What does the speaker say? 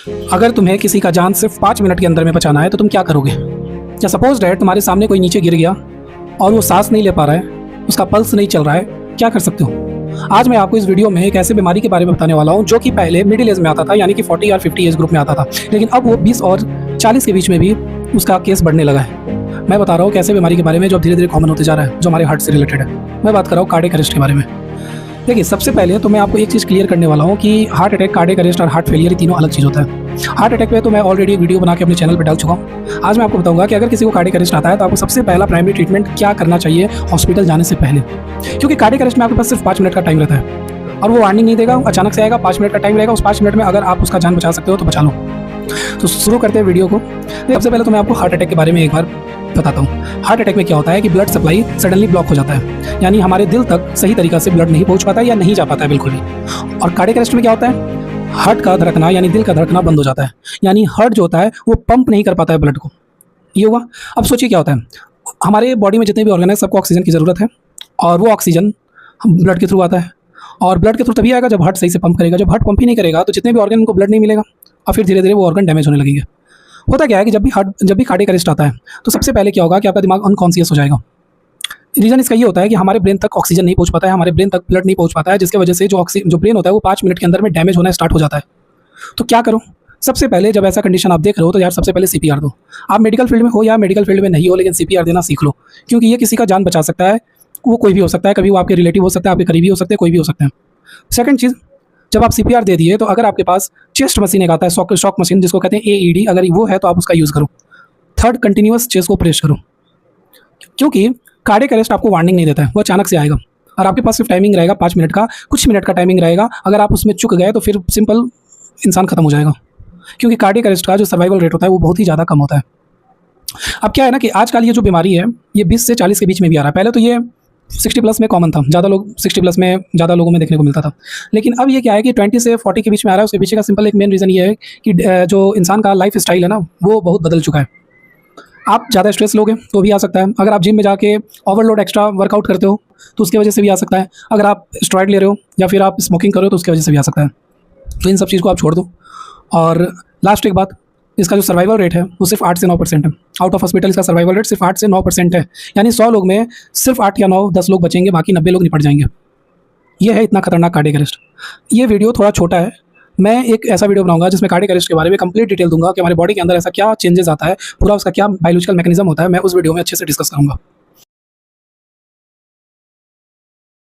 अगर तुम्हें किसी का जान सिर्फ 5 मिनट के अंदर में बचाना है तो तुम क्या करोगे? या सपोज डैट तुम्हारे सामने कोई नीचे गिर गया और वो सांस नहीं ले पा रहा है, उसका पल्स नहीं चल रहा है, क्या कर सकते हो? आज मैं आपको इस वीडियो में एक ऐसे बीमारी के बारे में बताने वाला हूँ जो कि पहले मिडिल एज में आता था, यानी कि 40 और 50 एज ग्रुप में आता था, लेकिन अब वो 20 और 40 के बीच में भी उसका केस बढ़ने लगा है। मैं बता रहा हूँ कैसे बीमारी के बारे में जो अब धीरे धीरे कॉमन होते जा रहा है, जो हमारे हार्ट से रिलेटेड है। मैं बात कर रहा हूँ कार्डियक अरेस्ट के बारे में। देखिए, सबसे पहले तो मैं आपको एक चीज़ क्लियर करने वाला हूँ कि हार्ट अटैक, कार्डियक अरेस्ट और हार्ट फेलियर तीनों अलग चीज़ होता है। हार्ट अटैक पे तो मैं ऑलरेडी एक वीडियो बना के अपने चैनल पर डाल चुका हूँ। आज मैं आपको बताऊंगा कि अगर किसी को कार्डियक अरेस्ट आता है तो आपको सबसे पहला प्राइमरी ट्रीटमेंट क्या करना चाहिए हॉस्पिटल जाने से पहले, क्योंकि कार्डियक अरेस्ट में आपके पास सिर्फ 5 मिनट का टाइम रहता है और वो वार्निंग नहीं देगा, अचानक से आएगा। 5 मिनट का टाइम रहेगा, उस 5 मिनट में अगर आप उसका जान बचा सकते हो तो बचा लो। तो शुरू करते हैं वीडियो को। सबसे पहले तो मैं आपको हार्ट अटैक के बारे में एक बार बताता हूँ। हार्ट अटैक में क्या होता है कि ब्लड सप्लाई सडनली ब्लॉक हो जाता है, यानी हमारे दिल तक सही तरीका से ब्लड नहीं पहुँच पाता है या नहीं जा पाता है बिल्कुल भी। और कार्डियक अरेस्ट में क्या होता है, हार्ट का धड़कना यानी दिल का धड़कना बंद हो जाता है, यानी हार्ट जो होता है वो पंप नहीं कर पाता है ब्लड को। ये हुआ। अब सोचिए क्या होता है, हमारे बॉडी में जितने भी ऑर्गन है सबको ऑक्सीजन की ज़रूरत है और वो ऑक्सीजन ब्लड के थ्रू आता है, और ब्लड के थ्रू तभी आएगा जब हार्ट सही से पंप करेगा। जब हार्ट पंप ही नहीं करेगा तो जितने भी ऑर्गन उनको ब्लड नहीं मिलेगा और फिर धीरे धीरे वो ऑर्गन डैमेज होने लगेंगे। होता क्या है कि जब भी कार्डियक अरेस्ट आता है तो सबसे पहले क्या होगा कि आपका दिमाग अनकॉन्शियस हो जाएगा। रीज़न इसका ये होता है कि हमारे ब्रेन तक ऑक्सीजन नहीं पहुंच पाता है, हमारे ब्रेन तक ब्लड नहीं पहुंच पाता है, जिसकी वजह से जो ब्रेन होता है वो 5 मिनट के अंदर में डैमेज होना स्टार्ट हो जाता है। तो क्या करो? सबसे पहले जब ऐसा कंडीशन आप देख रहे हो तो यार सबसे पहले CPR दो। आप मेडिकल फील्ड में हो या मेडिकल फील्ड में नहीं हो, लेकिन CPR देना सीख लो, क्योंकि ये किसी का जान बचा सकता है। वो कोई भी हो सकता है, कभी वो आपके रिलेटिव हो सकता है, आपके करीबी हो सकते हैं, कोई भी हो सकते हैं। सेकंड चीज़, जब आप CPR दे दिए तो अगर आपके पास चेस्ट मशीन एक आता है, शॉक मशीन जिसको कहते हैं AED, अगर वो है तो आप उसका यूज़ करो। थर्ड, कंटिन्यूअस चेस्ट को प्रेस करो, क्योंकि कार्डियक अरेस्ट आपको वार्निंग नहीं देता है, वो अचानक से आएगा और आपके पास सिर्फ टाइमिंग रहेगा 5 मिनट का, कुछ मिनट का टाइमिंग रहेगा। अगर आप उसमें चुक गए तो फिर सिंपल इंसान खत्म हो जाएगा, क्योंकि कार्डियक अरेस्ट का जो सर्वाइवल रेट होता है वो बहुत ही ज़्यादा कम होता है। अब क्या है ना कि आजकल ये जो बीमारी है ये 20 से 40 के बीच में भी आ रहा है। पहले तो ये 60 प्लस में कॉमन था, ज़्यादा लोग 60 प्लस में ज़्यादा लोगों में देखने को मिलता था, लेकिन अब ये क्या है कि 20 से 40 के बीच में आ रहा है। उसके पीछे का सिंपल एक मेन रीज़न ये है कि जो इंसान का लाइफ स्टाइल है ना वो बहुत बदल चुका है। आप ज़्यादा स्ट्रेस लोगे तो भी आ सकता है, अगर आप जिम में जाके ओवरलोड एक्स्ट्रा वर्कआउट करते हो तो उसकी वजह से भी आ सकता है, अगर आप स्टेरॉइड ले रहे हो या फिर आप स्मोकिंग कर रहे हो तो उसकी वजह से भी आ सकता है। तो इन सब चीज़ को आप छोड़ दो। और लास्ट एक बात, इसका जो सर्वाइवल रेट है वो सिर्फ 8 से 9% है। आउट ऑफ हॉस्पिटल इसका सर्वाइवल रेट सिर्फ 8 से 9% है, यानी 100 लोग में सिर्फ 8 या 9, 10 लोग बचेंगे, बाकी 90 लोग निपट जाएंगे। ये है इतना खतरनाक कार्डियक अरेस्ट। ये वीडियो थोड़ा छोटा है, मैं एक ऐसा वीडियो बनाऊंगा जिसमें कार्डियक अरेस्ट के बारे में कंप्लीट डिटेल दूंगा कि हमारे बॉडी के अंदर ऐसा क्या चेंजेस आता है, पूरा उसका क्या बायोलॉजिकल मैकेनिज्म होता है, मैं उस वीडियो में अच्छे से डिस्कस करूंगा।